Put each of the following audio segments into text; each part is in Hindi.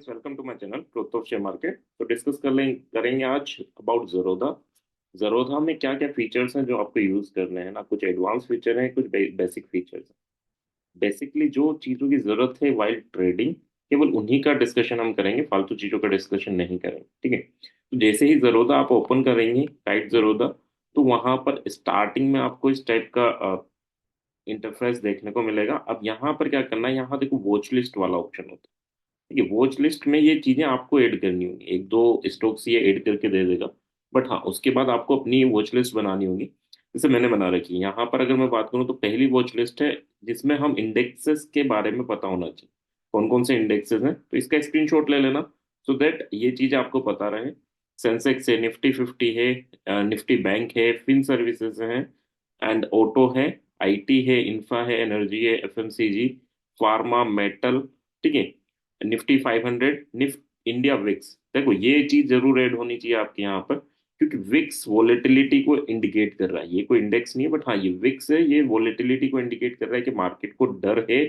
Welcome to my channel growth of share market. तो डिस्कस करेंगे आज अबाउट ज़रोधा। ज़रोधा में क्या क्या फीचर्स हैं जो आपको यूज करने हैं ना। कुछ एडवांस फीचर हैं, कुछ बेसिक फीचर्स हैं। बेसिकली जो चीज़ों की जरूरत है वाइल ट्रेडिंग, केवल उन्हीं का डिस्कशन हम करेंगे, फालतू चीज़ों का डिस्कशन नहीं करेंगे। ठीक है। तो जैसे ही ज़रोधा आप ओपन करेंगे टाइट ज़रोधा, तो वहां पर स्टार्टिंग में आपको इस टाइप का इंटरफेस देखने को मिलेगा। अब यहाँ पर क्या करना है, यहाँ देखो वॉच लिस्ट वाला ऑप्शन होता है। ठीक है, वॉच लिस्ट में ये चीजें आपको ऐड करनी होंगी, एक दो स्टॉक्स ये ऐड करके दे देगा। बट हाँ, उसके बाद आपको अपनी वॉच लिस्ट बनानी होगी, जैसे मैंने बना रखी है। यहाँ पर अगर मैं बात करूँ तो पहली वॉच लिस्ट है जिसमें हम इंडेक्सेस के बारे में पता होना चाहिए, कौन कौन से इंडेक्सेस हैं। तो इसका स्क्रीनशॉट ले लेना, सो दैट ये चीज आपको पता रहे। सेंसेक्स है, निफ्टी 50 है, निफ्टी बैंक है, फिन सर्विसेज है, एंड ऑटो है, आईटी है, इंफ्रा है, एनर्जी है, एफएमसीजी, फार्मा, मेटल। ठीक है, निफ्टी 500, इंडिया विक्स। देखो ये चीज जरूर ऐड होनी चाहिए आपके यहाँ पर, क्योंकि विक्स वोलेटिलिटी को इंडिकेट कर रहा है। ये कोई इंडेक्स नहीं है, बट हाँ ये विक्स है, ये वोलेटिलिटी को इंडिकेट कर रहा है कि मार्केट को डर है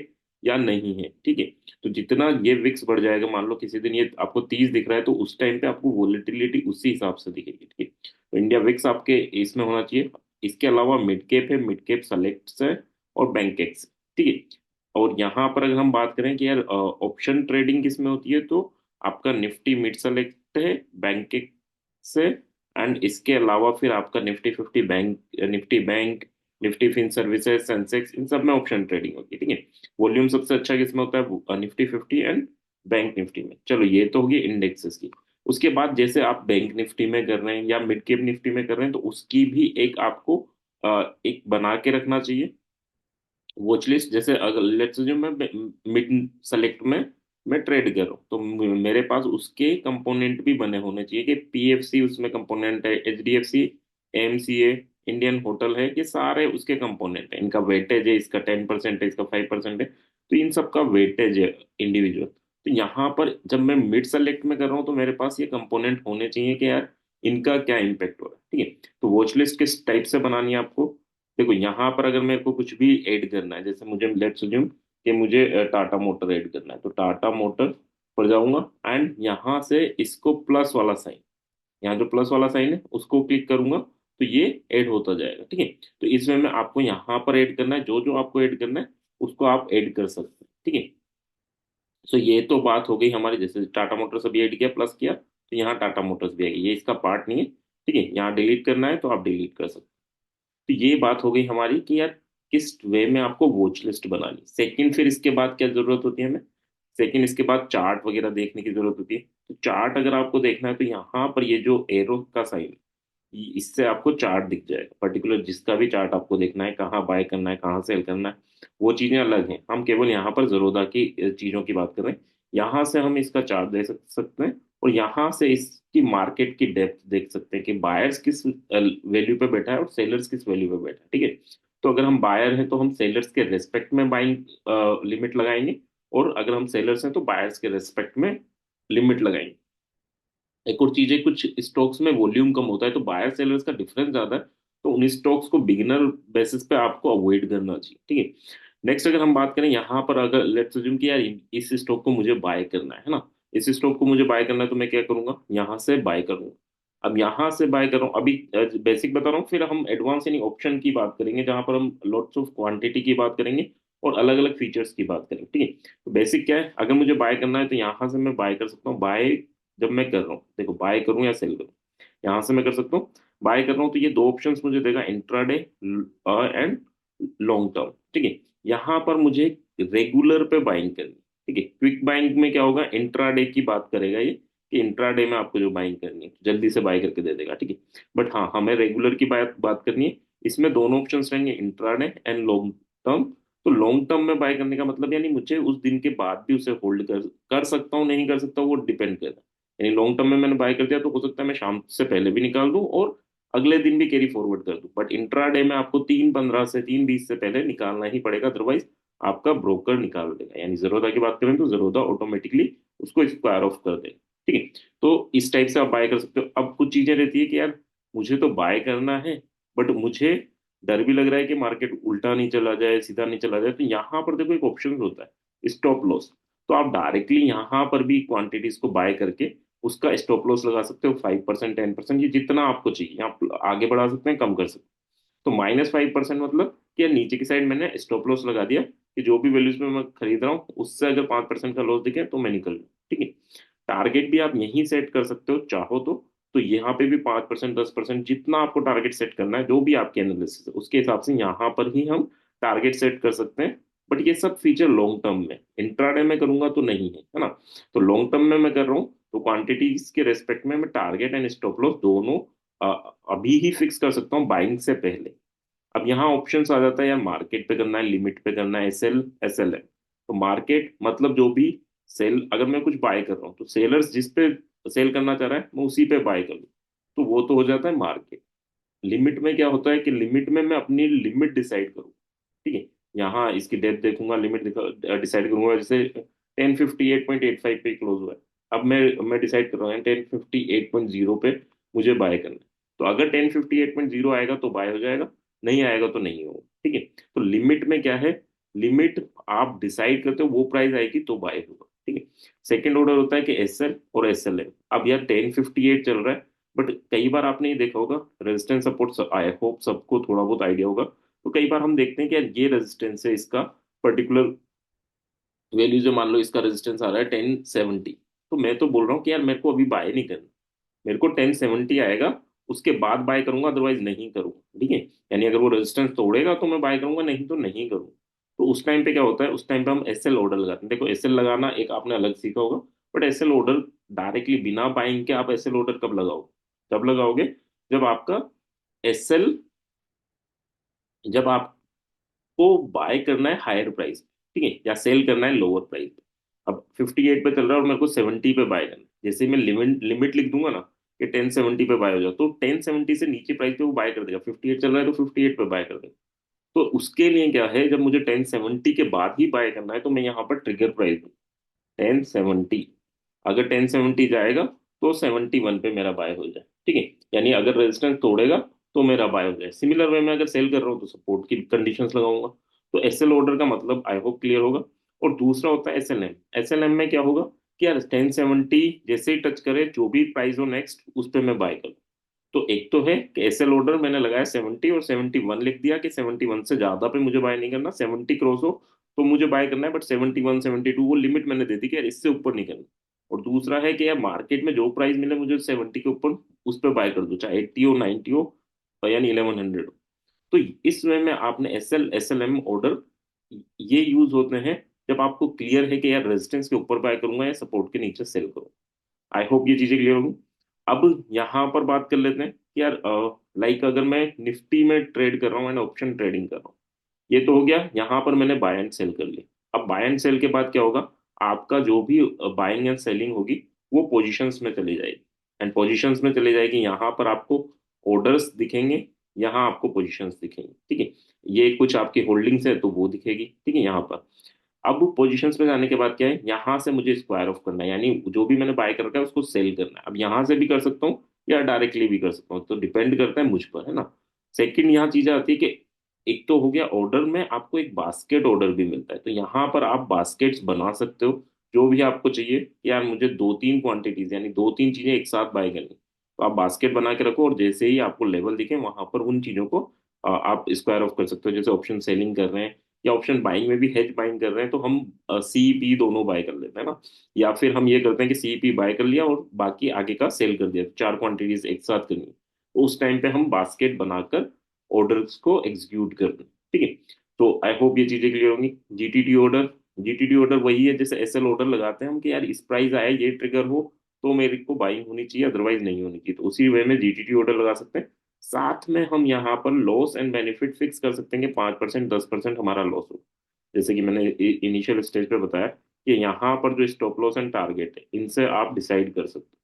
या नहीं है। ठीक है। तो जितना ये विक्स बढ़ जाएगा, मान लो किसी दिन ये आपको 30 दिख रहा है, तो उस टाइम पे आपको वोलेटिलिटी उसी हिसाब से दिखेगी। ठीक है। तो इंडिया विक्स आपके इसमें होना चाहिए। इसके अलावा मिड कैप है, मिड कैप सेलेक्ट्स है, और बैंक एक्स। ठीक है। और यहाँ पर अगर हम बात करें कि यार ऑप्शन ट्रेडिंग किस में होती है, तो आपका निफ्टी मिड सेलेक्ट है, बैंक से, एंड इसके अलावा फिर आपका Nifty 50 bank, Nifty bank, Nifty fin services, Sensex, इन सब में ऑप्शन ट्रेडिंग होती है। ठीक है। वॉल्यूम सबसे अच्छा किसमें होता है, निफ्टी 50 एंड बैंक निफ्टी में। चलो ये तो होगी इंडेक्सेस की। उसके बाद जैसे आप बैंक निफ्टी में कर रहे हैं या मिड कैप निफ्टी में कर रहे हैं, तो उसकी भी एक आपको एक बना के रखना चाहिए वॉच लिस्ट। जैसे अगर लेट्स जो मैं मिड सेलेक्ट में मैं ट्रेड कर रहा हूँ, तो मेरे पास उसके कंपोनेंट भी बने होने चाहिए कि पीएफसी उसमें कंपोनेंट है, एचडीएफसी, एमसीए, इंडियन होटल है, ये सारे उसके कंपोनेंट है। इनका वेटेज है, इसका 10% है, इसका 5% है, तो इन सब का वेटेज है इंडिविजुअल। तो यहाँ पर जब मैं मिड सेलेक्ट में कर रहा हूँ, तो मेरे पास ये कंपोनेंट होने चाहिए कि यार इनका क्या इम्पेक्ट हो रहा है। ठीक है। तो वॉच लिस्ट किस टाइप से बनानी है आपको, देखो यहाँ पर अगर मेरे को कुछ भी ऐड करना है, जैसे मुझे लेट्स अज्यूम कि मुझे टाटा मोटर ऐड करना है, तो टाटा मोटर पर जाऊंगा, एंड यहाँ से इसको प्लस वाला साइन, यहाँ जो प्लस वाला साइन है उसको क्लिक करूंगा, तो ये ऐड होता जाएगा। ठीक है। तो इसमें में आपको यहाँ पर ऐड करना है, जो जो आपको ऐड करना है उसको आप ऐड कर सकते हैं। ठीक है। सो ये तो बात हो गई हमारी, जैसे टाटा मोटर्स अभी ऐड किया, प्लस किया, तो यहाँ टाटा मोटर्स भी आएगी, ये इसका पार्ट नहीं है। ठीक है। यहाँ डिलीट करना है तो आप डिलीट कर सकते हैं। तो ये बात हो गई हमारी कि यार किस वे में आपको वॉच लिस्ट बनानी। सेकंड, फिर इसके बाद क्या जरूरत होती है हमें, सेकंड इसके बाद चार्ट वगैरह देखने की जरूरत होती है। तो चार्ट अगर आपको देखना है, तो यहाँ पर ये जो एरो का साइन, इससे आपको चार्ट दिख जाएगा। पर्टिकुलर जिसका भी चार्ट आपको देखना है, कहाँ बाय करना है, कहाँ सेल करना है, वो चीजें अलग हैं। हम केवल यहाँ पर ज़रोदा की चीजों की बात कर रहे हैं। यहाँ से हम इसका चार्ट देख सकते हैं, और यहाँ से इसकी मार्केट की डेप्थ देख सकते हैं कि बायर्स किस वैल्यू पे बैठा है और सेलर्स किस वैल्यू पे बैठा है। ठीक है। तो अगर हम बायर हैं तो हम सेलर्स के रेस्पेक्ट में बाइंग लिमिट लगाएंगे, और अगर हम सेलर्स हैं तो बायर्स के रेस्पेक्ट में लिमिट लगाएंगे। एक और चीज है, कुछ स्टॉक्स में वॉल्यूम कम होता है, तो बायर सेलर्स का डिफरेंस ज्यादा है, तो उन स्टॉक्स को बिगिनर बेसिस पे आपको अवॉइड करना चाहिए। ठीक है। नेक्स्ट अगर हम बात करें यहाँ पर, अगर लेट्स अज्यूम कि यार इस स्टॉक को मुझे बाय करना है ना, इस स्टॉक को मुझे बाय करना है, तो मैं क्या करूंगा, यहाँ से बाय करूंगा। अब यहाँ से बाय कर रहा हूँ, अभी बेसिक बता रहा हूँ, फिर हम एडवांस यानी ऑप्शन की बात करेंगे, जहां पर हम लॉट्स ऑफ क्वांटिटी की बात करेंगे और अलग अलग फीचर्स की बात करेंगे। ठीक है। तो बेसिक क्या है, अगर मुझे बाय करना है तो यहाँ से मैं बाय कर सकता हूँ। बाय जब मैं कर रहा हूँ, देखो बाय करूँ या सेल करूँ, यहाँ से मैं कर सकता हूँ। बाय कर रहा हूँ तो ये दो ऑप्शंस मुझे देगा, इंट्राडे एंड लॉन्ग टर्म। ठीक है। यहाँ पर मुझे रेगुलर पे बाइंग करनी। ठीक है। क्विक बाइंग में क्या होगा, इंट्राडे की बात करेगा ये, कि इंट्राडे में आपको जो बाइंग करनी है जल्दी से बाय करके दे देगा। ठीक है। बट हाँ, हमें रेगुलर की बात बात करनी है। इसमें दोनों ऑप्शंस रहेंगे, इंट्राडे एंड लॉन्ग टर्म। तो लॉन्ग टर्म में बाय करने का मतलब यानी मुझे उस दिन के बाद भी उसे होल्ड कर सकता हूँ, नहीं कर सकता, वो डिपेंड करता है। यानी लॉन्ग टर्म में मैंने बाय कर दिया, तो हो सकता है मैं शाम से पहले भी निकाल दूं और अगले दिन भी कैरी फॉरवर्ड कर दूं। बट इंट्राडे में आपको 3:15 से 3:20 से पहले निकालना ही पड़ेगा, अदरवाइज आपका ब्रोकर निकाल देगा। यानी ज़रोदा की बात करें तो ज़रोदा ऑटोमेटिकली उसको स्क्वायर ऑफ कर देगा। ठीक है। तो इस टाइप से आप बाय कर सकते हो। अब कुछ चीजें रहती है कि यार मुझे तो बाय करना है, बट मुझे डर भी लग रहा है कि मार्केट उल्टा नहीं चला जाए, सीधा नहीं चला जाए, तो यहाँ पर देखो एक ऑप्शन होता है, स्टॉप लॉस। तो आप डायरेक्टली यहाँ पर भी क्वांटिटीज को बाय करके उसका स्टॉप लॉस लगा सकते हो 5%, 10%, ये जितना आपको चाहिए आप आगे बढ़ा सकते हैं, कम कर सकते हैं। तो -5% मतलब कि यार नीचे की साइड मैंने स्टॉप लॉस लगा दिया कि जो भी वैल्यूज में मैं खरीद रहा हूँ उससे अगर 5% का लॉस दिखे तो मैं निकल लूँ, ठीक है। टारगेट भी आप यहीं सेट कर सकते हो चाहो तो यहाँ पे भी 5%, 10%, जितना आपको टारगेट सेट करना है, जो भी आपकी एनालिसिस है उसके हिसाब से यहाँ पर ही हम टारगेट सेट कर सकते हैं। बट ये सब फीचर लॉन्ग टर्म में, इंट्राडे में करूंगा तो नहीं है ना। तो लॉन्ग टर्म में मैं कर रहा हूँ तो क्वांटिटीज के रेस्पेक्ट में मैं टारगेट एंड स्टॉप लॉस दोनों अभी ही फिक्स कर सकता हूँ बाइंग से पहले। अब यहाँ ऑप्शंस आ जाता है यार, मार्केट पे करना है, लिमिट पे करना है, एस एल है। तो मार्केट मतलब जो भी सेल, अगर मैं कुछ बाय कर रहा हूँ तो सेलर्स जिस पे सेल करना चाह रहा है मैं उसी पे बाय कर लूँ, तो वो तो हो जाता है मार्केट। लिमिट में क्या होता है कि लिमिट में मैं अपनी लिमिट डिसाइड करूँ, ठीक है। यहाँ इसकी डेप्थ देखूंगा, लिमिट डिसाइड करूंगा, जैसे 1058.85 पे क्लोज हुआ है। अब मैं डिसाइड कर रहा हूँ 1058.0 पे मुझे बाय करना है। तो अगर 1058.0 आएगा तो बाय हो जाएगा, नहीं आएगा तो नहीं होगा, ठीक है। तो लिमिट में क्या है, लिमिट आप डिसाइड करते हो वो प्राइस आएगी तो बाय होगा, ठीक है। सेकंड ऑर्डर होता है कि एसएल और एसएलएम। अब यार 1058 चल रहा है, बट कई बार आपने ये देखा होगा, रेजिस्टेंस सपोर्ट आई होप सबको थोड़ा बहुत आइडिया होगा। तो कई बार हम देखते हैं कि यार ये रेजिस्टेंस है इसका पर्टिकुलर वैल्यू, जो मान लो इसका रेजिस्टेंस आ रहा है 1070। तो मैं तो बोल रहा हूँ कि यार मेरे को अभी बाय नहीं करना, मेरे को 1070 आएगा उसके बाद बाय करूंगा, अदरवाइज नहीं करूंगा, ठीक है। यानी अगर वो रेजिस्टेंस तोड़ेगा तो मैं बाय करूंगा, नहीं तो नहीं करूंगा। तो उस टाइम पे क्या होता है, उस टाइम पे हम एसएल ऑर्डर लगाते हैं। देखो एसएल लगाना एक आपने अलग सीखा होगा, बट एसएल ऑर्डर डायरेक्टली बिना बाइंग के आप एसएल ऑर्डर कब लगाओगे, कब लगाओगे, जब आपका एसएल, जब आपको बाय करना है हायर प्राइस, ठीक है, या सेल करना है लोअर प्राइस पे। अब 58 पे चल रहा है और मेरे को 70 पे बाय करना है, जैसे ही मैं लिमिट लिमिट लिख दूंगा ना कि 1070 पे बाय हो जाओ, तो 1070 से नीचे प्राइस पे वो बाय कर देगा। 58 चल रहा है तो 58 पे बाय कर देगा। तो उसके लिए क्या है, जब मुझे 1070 के बाद ही बाय करना है तो मैं यहाँ पर ट्रिगर प्राइस दूँ 1070। अगर 1070 जाएगा तो 71 पे मेरा बाय हो जाए, ठीक है। यानी अगर रेजिस्टेंस तोड़ेगा तो मेरा बाय हो जाए। सिमिलर वे में अगर सेल कर रहा हूँ तो सपोर्ट की कंडीशंस लगाऊंगा। तो एसएल ऑर्डर का मतलब आई होप क्लियर होगा। और दूसरा होता है एसएलएम। एसएलएम में क्या होगा कि यार 1070 जैसे ही टच करे, जो भी प्राइस हो नेक्स्ट उस पर मैं बाय करूँ। तो एक तो है कि एसएल ऑर्डर मैंने लगाया 70 और 71 लिख दिया कि 71 से ज्यादा पे मुझे बाय नहीं करना, 70 क्रॉस हो तो मुझे बाय करना है, बट 71, 72 वो लिमिट मैंने दे दी कि यार इससे ऊपर नहीं करना। और दूसरा है कि यार मार्केट में जो प्राइस मिले मुझे 70 के ऊपर उस पर बाय कर दो, चाहे 80 हो, 90 हो, यानी 1100 हो। तो इस वे में आपने एसएलएम ऑर्डर ये यूज होते हैं जब आपको क्लियर है कि यार रेजिस्टेंस के ऊपर बाय करूंगा या सपोर्ट के नीचे सेल करूंगा। आई होप ये चीजें क्लियर होंगी। अब यहाँ पर बात कर लेते हैं कि यार लाइक अगर मैं निफ्टी में ट्रेड कर रहा हूँ एंड ऑप्शन ट्रेडिंग कर रहा हूँ, ये तो हो गया, यहाँ पर मैंने बाय एंड सेल कर लिया। अब बाय एंड सेल के बाद क्या होगा, आपका जो भी बाइंग एंड सेलिंग होगी वो पोजीशंस में चली जाएगी। एंड पोजीशंस में चली जाएगी, यहाँ पर आपको ऑर्डर्स दिखेंगे, यहाँ आपको पोजीशंस दिखेंगे, ठीक है। ये कुछ आपकी होल्डिंग्स है तो वो दिखेगी, ठीक है, यहाँ पर। अब पोजीशंस में जाने के बाद क्या है, यहाँ से मुझे स्क्वायर ऑफ करना है, यानी जो भी मैंने बाय कर रखा है उसको सेल करना है। अब यहाँ से भी कर सकता हूँ या डायरेक्टली भी कर सकता हूँ, तो डिपेंड करता है मुझ पर, है ना। सेकंड यहाँ चीज आती है कि एक तो हो गया ऑर्डर में आपको एक बास्केट ऑर्डर भी मिलता है, तो यहाँ पर आप बास्केट्स बना सकते हो जो भी आपको चाहिए कि यार मुझे दो तीन क्वांटिटीज यानी दो तीन चीजें एक साथ बाय करनी, तो आप बास्केट बना के रखो और जैसे ही आपको लेवल दिखे वहां पर उन चीजों को आप स्क्वायर ऑफ कर सकते हो। जैसे ऑप्शन सेलिंग कर रहे हैं या ऑप्शन बाइंग में भी हेज बाइंग कर रहे हैं तो हम सीपी दोनों बाय कर लेते हैं ना। या फिर हम ये करते हैं कि सीपी बाय कर लिया और बाकी आगे का सेल कर दिया, चार क्वांटिटीज एक साथ करनी है, तो उस टाइम पे हम बास्केट बनाकर ऑर्डर्स को एग्जीक्यूट कर दें, ठीक है। तो आई होप ये चीजें क्लियर होंगी। जीटीटी ऑर्डर, जीटीटी ऑर्डर वही है जैसे एसएल ऑर्डर लगाते हैं हम कि यार इस प्राइस आया ये ट्रिगर हो तो मेरे को बाइंग होनी चाहिए, अदरवाइज नहीं होनी चाहिए, तो उसी वे में जीटीटी ऑर्डर लगा सकते हैं। साथ में हम यहाँ पर लॉस एंड बेनिफिट फिक्स कर सकते हैं कि 5%, 10% हमारा लॉस हो। जैसे कि मैंने इनिशियल स्टेज पे बताया कि यहाँ पर जो स्टॉप लॉस एंड टारगेट है इनसे आप डिसाइड कर सकते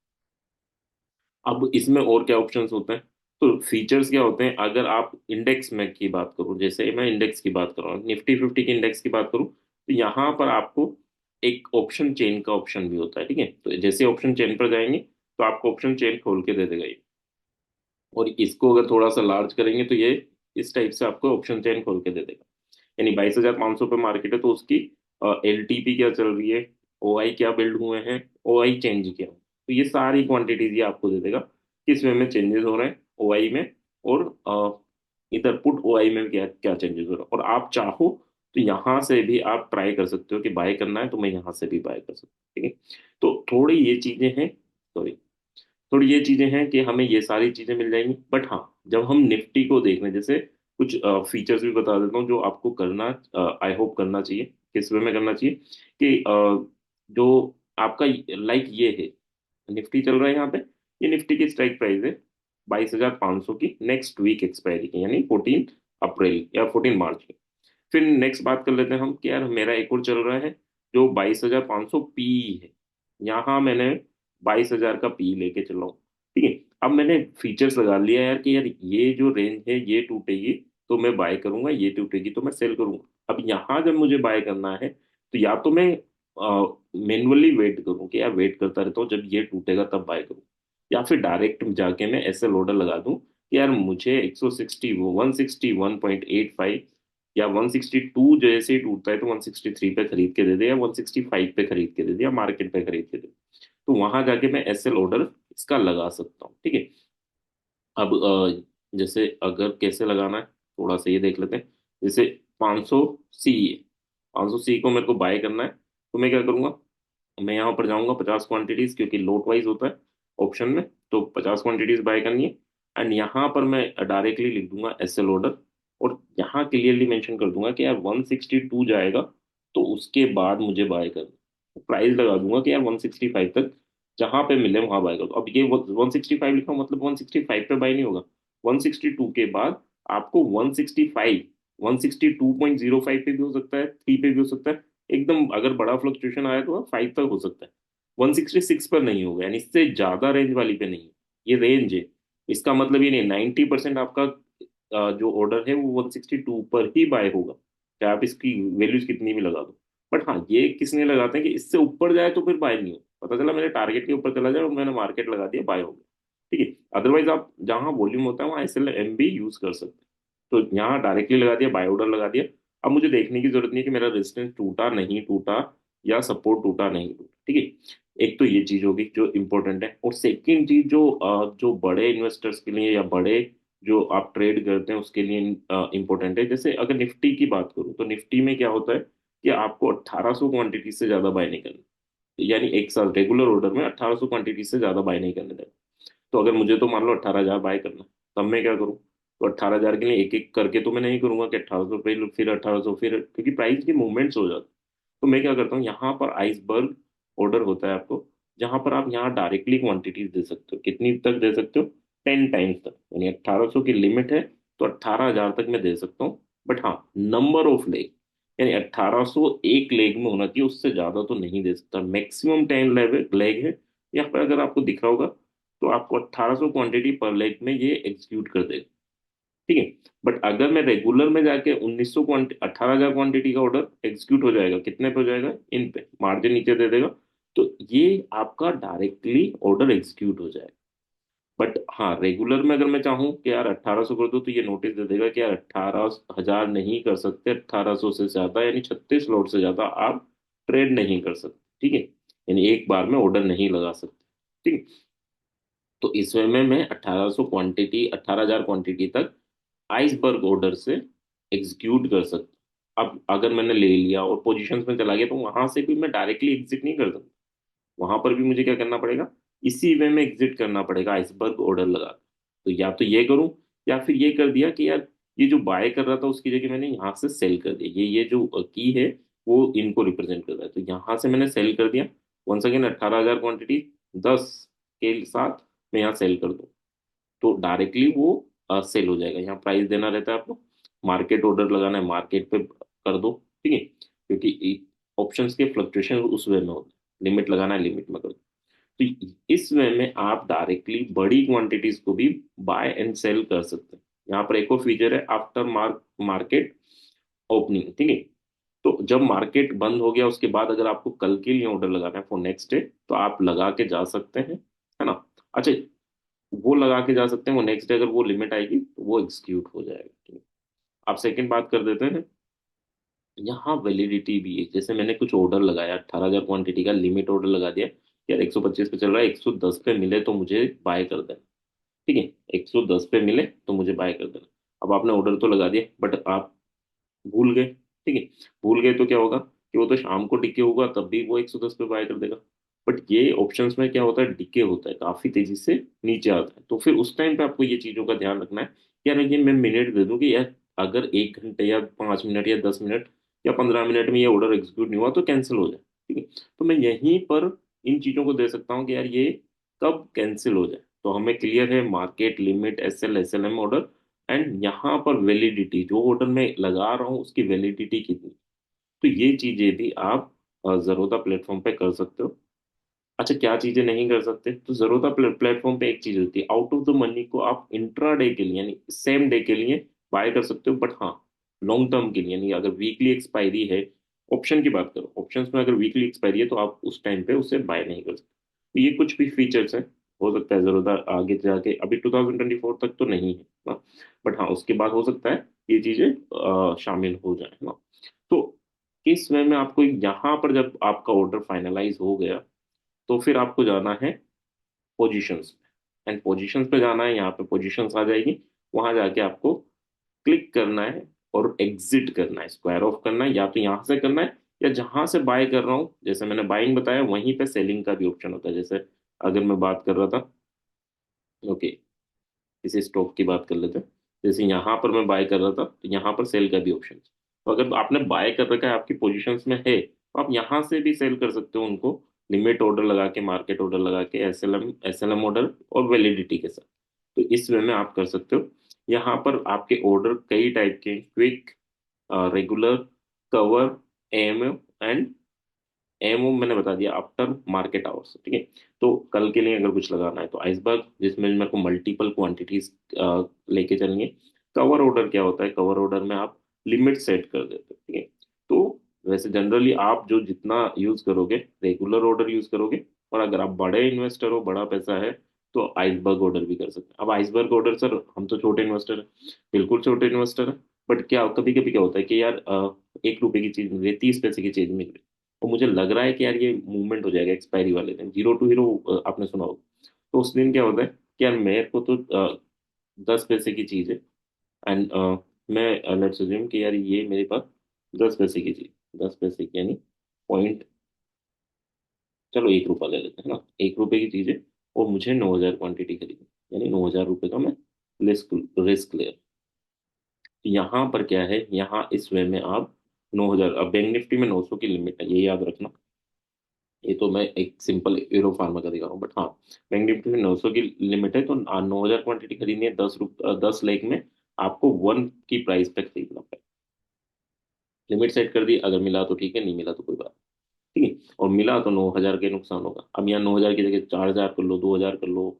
हो। अब इसमें और क्या ऑप्शंस होते हैं, तो फीचर्स क्या होते हैं, अगर आप इंडेक्स में की बात करूं, जैसे मैं इंडेक्स की बात कर रहा हूँ, निफ्टी 50 के इंडेक्स की बात करूं, तो यहाँ पर आपको एक ऑप्शन चेन का ऑप्शन भी होता है, ठीक है। तो जैसे ऑप्शन चेन पर जाएंगे तो आपको ऑप्शन चेन खोल के दे देगा ये। और इसको अगर थोड़ा सा लार्ज करेंगे तो ये इस टाइप से आपको ऑप्शन चेन खोल के दे देगा। यानी 22,500 पे मार्केट है तो उसकी एलटीपी क्या चल रही है, ओ आई क्या बिल्ड हुए हैं, ओ आई चेंज किया, तो ये सारी क्वांटिटीज ये आपको दे देगा किस वे में चेंजेस हो रहे हैं ओ आई में, और इधर पुट ओ आई में क्या क्या चेंजेस हो रहा है। और आप चाहो तो यहाँ से भी आप ट्राई कर सकते हो कि बाय करना है तो मैं यहाँ से भी बाय कर सकता हूँ, ठीक है। तो थोड़ी ये चीजें हैं, सॉरी, थोड़ी ये चीजें हैं कि हमें ये सारी चीजें मिल जाएंगी। बट हाँ, जब हम निफ्टी को देख रहे हैं, जैसे कुछ फीचर्स भी बता देता हूँ जो आपको करना, आई होप करना चाहिए, किस वे में करना चाहिए कि जो आपका लाइक ये है, निफ्टी चल रहा है यहाँ पे, ये निफ्टी की स्ट्राइक प्राइस है 22,500 की, नेक्स्ट वीक एक्सपायरी की, यानी 14 अप्रैल या 14 मार्च की। फिर नेक्स्ट बात कर लेते हैं हम कि यार मेरा एक और चल रहा है जो 22,500 पी है, यहाँ मैंने 22,000 का पी लेके चल रहा हूँ, ठीक है। अब मैंने फीचर्स लगा लिया यार कि यार ये जो रेंज है ये टूटेगी तो मैं बाय करूंगा, ये टूटेगी तो मैं सेल करूंगा। अब यहाँ जब मुझे बाय करना है तो या तो मैं मैन्युअली वेट करूँ कि यार वेट करता रहता हूँ जब ये टूटेगा तब बाय करूँ, या फिर डायरेक्ट जाके मैं ऐसे ऑर्डर लगा दूं कि यार मुझे 160 161.85 या 162 जैसे ही टूटता है तो 163 पे खरीद के दे दे, या 165 पे खरीद के दे दे, या मार्केट पे खरीद के दे, तो वहां जाके मैं एस एल ऑर्डर इसका लगा सकता हूँ, ठीक है। अब जैसे अगर कैसे लगाना है थोड़ा सा ये देख लेते हैं। जैसे 500 सी है, 500 सी को मेरे को बाय करना है तो मैं क्या करूंगा, मैं यहाँ पर जाऊंगा 50 क्वांटिटीज, क्योंकि लोट वाइज होता है ऑप्शन में, तो 50 क्वांटिटीज बाय करनी है। एंड यहाँ पर मैं डायरेक्टली लिख दूंगा एस एल ऑर्डर, और यहाँ क्लियरली मेंशन कर दूंगा कि यार 162 जाएगा तो उसके बाद मुझे बाय करना, प्राइस लगा दूंगा कि यार 165 तक जहां पे मिले वहां बाय कर दो। अब ये 165 लिखा हूं, मतलब 165 पे बाय नहीं होगा, 162 के बाद आपको 165, 162.05 पे भी हो सकता है, 3 पे भी हो सकता है, एकदम अगर बड़ा फ्लक्चुएशन आया तो 5 तक हो सकता है, 166 पर नहीं होगा, यानी इससे ज्यादा रेंज वाली पे नहीं है। ये रेंज है, इसका मतलब ये नहीं 90% आपका जो ऑर्डर है वो 162 पर ही बाय होगा, चाहे आप इसकी वैल्यूज कितनी भी लगा दो। बट हाँ, ये किसने लगाते हैं कि इससे ऊपर जाए तो फिर बाय नहीं हो, पता चला मेरे टारगेट के ऊपर चला जाए और मैंने मार्केट लगा दिया, बाय हो गया, ठीक है। अदरवाइज आप जहाँ वॉल्यूम होता है वहाँ एस एल एम भी यूज कर सकते हैं। तो यहाँ डायरेक्टली लगा दिया, बाय ऑर्डर लगा दिया। अब मुझे देखने की जरूरत नहीं है कि मेरा रेजिस्टेंस टूटा नहीं टूटा, या सपोर्ट टूटा नहीं टूटा, ठीक है। एक तो ये चीज होगी जो इंपॉर्टेंट है, और सेकंड चीज जो जो बड़े इन्वेस्टर्स के लिए या बड़े जो आप ट्रेड करते हैं उसके लिए इंपॉर्टेंट है। जैसे अगर निफ्टी की बात करूं तो निफ्टी में क्या होता है कि आपको 1800 क्वांटिटी से ज्यादा बाय नहीं करना, यानी एक साल रेगुलर ऑर्डर में 1800 क्वांटिटी से ज्यादा बाय नहीं करने देना। तो अगर मुझे तो मान लो 18,000 बाय करना, तब मैं क्या करूँ, तो 18,000 के लिए एक एक करके तो मैं नहीं करूंगा कि 1800 पे फिर 1800 फिर, क्योंकि प्राइस की मूवमेंट्स हो जाती। तो मैं क्या करता हूँ, यहाँ पर आइसबर्ग ऑर्डर होता है आपको, जहां पर आप यहाँ डायरेक्टली क्वांटिटीज दे सकते हो, कितनी तक दे सकते हो, 10 टाइम्स तक, यानी 1800 की लिमिट है तो 18,000 तक मैं दे सकता हूँ। बट हाँ, नंबर ऑफ लेग, यानी 1800 एक लेग में होना चाहिए, उससे ज्यादा तो नहीं दे सकता, मैक्सिमम 10 लेग है। यहाँ पर अगर आपको दिख रहा होगा तो आपको 1800 क्वांटिटी पर लेग में ये एग्जीक्यूट कर देगा, ठीक है। बट अगर मैं रेगुलर में जाके 1900 क्वांटिटी 18,000 क्वांटिटी का ऑर्डर एग्जीक्यूट हो जाएगा, कितने पे हो जाएगा, इन पे मार्जिन नीचे दे देगा, तो ये आपका डायरेक्टली ऑर्डर एग्जीक्यूट हो जाएगा। बट हाँ, रेगुलर में अगर मैं चाहूँ कि यार 1800 कर दो, तो ये नोटिस दे देगा कि यार 18,000 नहीं कर सकते, 1800 से ज्यादा यानी 36 लॉट से ज्यादा आप ट्रेड नहीं कर सकते, ठीक है, यानी एक बार में ऑर्डर नहीं लगा सकते, ठीक है। तो इस वे में मैं 1800 क्वांटिटी 18,000 क्वांटिटी तक आइसबर्ग ऑर्डर से एग्जीक्यूट कर सकता हूँ। अब अगर मैंने ले लिया और पोजीशंस में चला गया तो वहां से भी मैं डायरेक्टली एग्जिट नहीं कर सकता, वहां पर भी मुझे क्या करना पड़ेगा, इसी वे में एग्जिट करना पड़ेगा आइसबर्ग ऑर्डर लगा। तो या तो ये करूं, या फिर ये कर दिया कि यार ये जो बाय कर रहा था उसकी जगह मैंने यहाँ से सेल कर दिया, ये जो की है वो इनको रिप्रेजेंट कर रहा है, तो यहाँ से मैंने सेल कर दिया। वंस अगेन 18,000 क्वांटिटी 10 के साथ मैं यहाँ सेल कर दूँ, तो डायरेक्टली वो सेल हो जाएगा। यहाँ प्राइस देना रहता है आपको, मार्केट ऑर्डर लगाना है मार्केट पे कर दो, ठीक है, क्योंकि ऑप्शंस के फ्लक्चुएशन उस वे में होते हैं, लिमिट लगाना है लिमिट में कर दो। तो इस वे में आप डायरेक्टली बड़ी क्वांटिटीज को भी बाय एंड सेल कर सकते हैं। यहाँ पर एक और फीचर है आफ्टर मार्केट ओपनिंग, ठीक है। तो जब मार्केट बंद हो गया उसके बाद अगर आपको कल के लिए ऑर्डर लगाना है फॉर नेक्स्ट डे, तो आप लगा के जा सकते हैं, है ना। अच्छा, वो लगा के जा सकते हैं, वो नेक्स्ट डे अगर वो लिमिट आएगी तो वो एग्जीक्यूट हो जाएगा, ठीक है। आप सेकंड बात कर देते हैं। यहाँ वैलिडिटी भी है। जैसे मैंने कुछ ऑर्डर लगाया, 18,000 क्वांटिटी का लिमिट ऑर्डर लगा दिया, यार 125 पे चल रहा है, 110 पे मिले तो मुझे बाय कर देना। ठीक है, 110 पे मिले तो मुझे बाय कर देना। अब आपने ऑर्डर तो लगा दिया, बट आप भूल गए। ठीक है, भूल गए तो क्या होगा कि वो तो शाम को डिके होगा, तब भी वो 110 पे बाय कर देगा। बट ये ऑप्शंस में क्या होता है, डिके होता है, काफी तेजी से नीचे आता है। तो फिर उस टाइम पे आपको ये चीजों का ध्यान रखना है। यार ये मैं मिनट दे दूं कि यार अगर 1 घंटे या 5 मिनट या 10 मिनट या 15 मिनट में ये ऑर्डर एग्जीक्यूट नहीं हुआ तो कैंसिल हो जाए। ठीक है, तो मैं यहीं पर इन चीजों को दे सकता हूँ कि यार ये कब कैंसिल हो जाए। तो हमें क्लियर है market limit, SL SLM order, and यहाँ पर वैलिडिटी, जो ऑर्डर मैं लगा रहा हूँ उसकी वैलिडिटी कितनी। तो ये चीजें भी आप जरोधा प्लेटफॉर्म पे कर सकते हो। अच्छा, क्या चीजें नहीं कर सकते, तो जरोधा प्लेटफॉर्म पे एक चीज होती है, आउट ऑफ द मनी को आप इंट्रा डे के लिए यानी सेम डे के लिए बाय कर सकते हो। बट हाँ, लॉन्ग टर्म के लिए यानी अगर वीकली एक्सपायरी है, ऑप्शन की बात करो, ऑप्शंस में अगर वीकली एक्सपायरी है तो आप उस टाइम पे उसे बाय नहीं कर सकते। तो ये कुछ भी फीचर्स हैं। हो सकता है जरोधा आगे जाके, अभी 2024 तक तो नहीं है ना, बट हाँ उसके बाद हो सकता है ये चीजें शामिल हो जाए ना। तो इस वे में आपको यहाँ पर जब आपका ऑर्डर फाइनलाइज हो गया, तो फिर आपको जाना है पोजीशंस पे, एंड पोजीशंस पे जाना है, यहाँ पे पोजीशंस आ जाएगी। वहां जाके आपको क्लिक करना है और एग्जिट करना है, स्क्वायर ऑफ करना है, या तो यहाँ से करना है या जहां से बाय कर रहा हूँ। जैसे मैंने बाइंग बताया, वहीं पे सेलिंग का भी ऑप्शन होता है। जैसे अगर मैं बात कर रहा था, ओके, किसी स्टॉक की बात कर लेते हैं, जैसे यहाँ पर मैं बाय कर रहा था तो यहाँ पर सेल का भी ऑप्शन है। तो अगर आपने बाय कर रखा है, आपकी पोजीशंस में है, तो आप यहाँ से भी सेल कर सकते हो उनको, लिमिट ऑर्डर लगा के, मार्केट ऑर्डर लगा के, SLM ऑर्डर और वैलिडिटी के साथ। तो इस वे में आप कर सकते हो। यहाँ पर आपके ऑर्डर कई टाइप के, quick, regular, cover, AMO and MO मैंने बता दिया, आफ्टर मार्केट आवर्स। ठीक है, तो कल के लिए अगर कुछ लगाना है तो आइसबर्ग, जिसमें मेरे को मल्टीपल क्वांटिटीज लेके चलेंगे। कवर ऑर्डर क्या होता है, कवर ऑर्डर में आप लिमिट सेट कर देते हो। ठीक है, तो वैसे जनरली आप जो जितना यूज करोगे, रेगुलर ऑर्डर यूज करोगे, और अगर आप बड़े इन्वेस्टर हो, बड़ा पैसा है, तो आइसबर्ग ऑर्डर भी कर सकते हैं। अब आइसबर्ग ऑर्डर, सर हम तो छोटे इन्वेस्टर हैं, बिल्कुल छोटे इन्वेस्टर हैं, बट क्या कभी कभी क्या होता है कि यार 1 रुपए की चीज मिल रही है, 30 पैसे की चीज मिल रही है, और मुझे लग रहा है कि यार ये मूवमेंट हो जाएगा एक्सपायरी वाले दिन, जीरो टू हीरो, आपने सुना होगा। तो उस दिन क्या होता है कि यार मेरे को तो 10 पैसे की चीज़ है, एंड मैं लेट्स अज्यूम कि यार ये मेरे पास 10 पैसे की चीज, 10 पैसे की यानी पॉइंट, चलो 1 रुपया ले लेते हैं ना, 1 रुपए की चीज़ है, और मुझे 9,000 क्वांटिटी खरीदी, यानी 9,000 रुपये का मैं रिस्क रिस्क ले। यहाँ पर क्या है, यहाँ इस वे में आप 9,000, अब बैंक निफ्टी में 900 की लिमिट है, ये याद रखना। ये तो मैं एक सिंपल यूरो फार्मा का दिखा रहा हूँ, बट हाँ, बैंक निफ्टी में 900 की लिमिट है, तो 9,000 क्वांटिटी खरीदनी है, 10 लाख में आपको 1 की प्राइस पे खरीदना पड़ेगा। लिमिट सेट कर दी, अगर मिला तो ठीक है, नहीं मिला तो कोई बात नहीं। ठीक है, और मिला तो 9,000 के नुकसान होगा। अब यहाँ 9,000 की जगह 4,000 कर लो, 2,000 कर लो,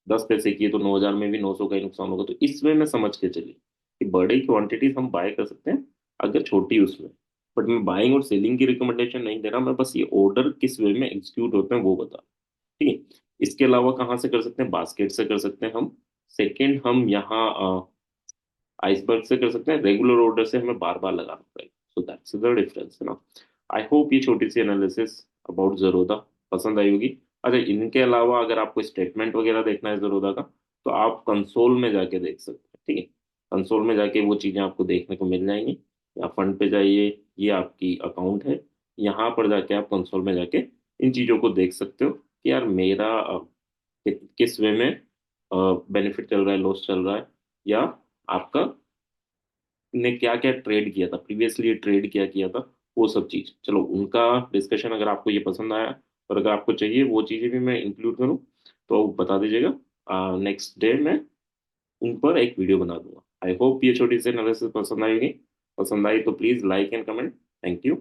10 पैसे की है तो 9,000 में भी 900 का ही नुकसान होगा। तो इसमें मैं समझ के चलिए कि बड़ी क्वांटिटीज हम बाय कर सकते हैं अगर छोटी उसमें। बट मैं बाइंग और सेलिंग की रिकमेंडेशन नहीं दे रहा, मैं बस ये ऑर्डर किस वे में एग्जीक्यूट होते हैं वो बता। ठीक है, इसके अलावा कहाँ से कर सकते हैं, बास्केट से कर सकते हैं हम। सेकेंड, हम यहाँ आइसबर्ग से कर सकते हैं, रेगुलर ऑर्डर से हमें बार बार लगाना पड़ेगा। सो दैट्स द डिफरेंस है ना। आई होप ये छोटी सी एनालिसिस अबाउट जरोदा पसंद आई होगी। अच्छा, इनके अलावा अगर आपको स्टेटमेंट वगैरह देखना है जरोदा का, तो आप कंसोल में जाके देख सकते हैं। ठीक है, कंसोल में जाके वो चीज़ें आपको देखने को मिल जाएंगी। या फंड पे जाइए, ये आपकी अकाउंट है, यहाँ पर जाके आप कंसोल में जाके इन चीज़ों को देख सकते हो कि यार मेरा किस वे में बेनिफिट चल रहा है, लॉस चल रहा है, या आपका ने क्या क्या ट्रेड किया था प्रीवियसली, ट्रेड क्या किया था, वो सब चीज़। चलो उनका डिस्कशन अगर आपको ये पसंद आया, और अगर आपको चाहिए वो चीज़ें भी मैं इंक्लूड करूँ, तो बता दीजिएगा। नेक्स्ट डे मैं उन पर एक वीडियो बना दूंगा। आई होप ये छोटी सी एनालिसिस पसंद आएगी। पसंद आई तो please like and comment. Thank you.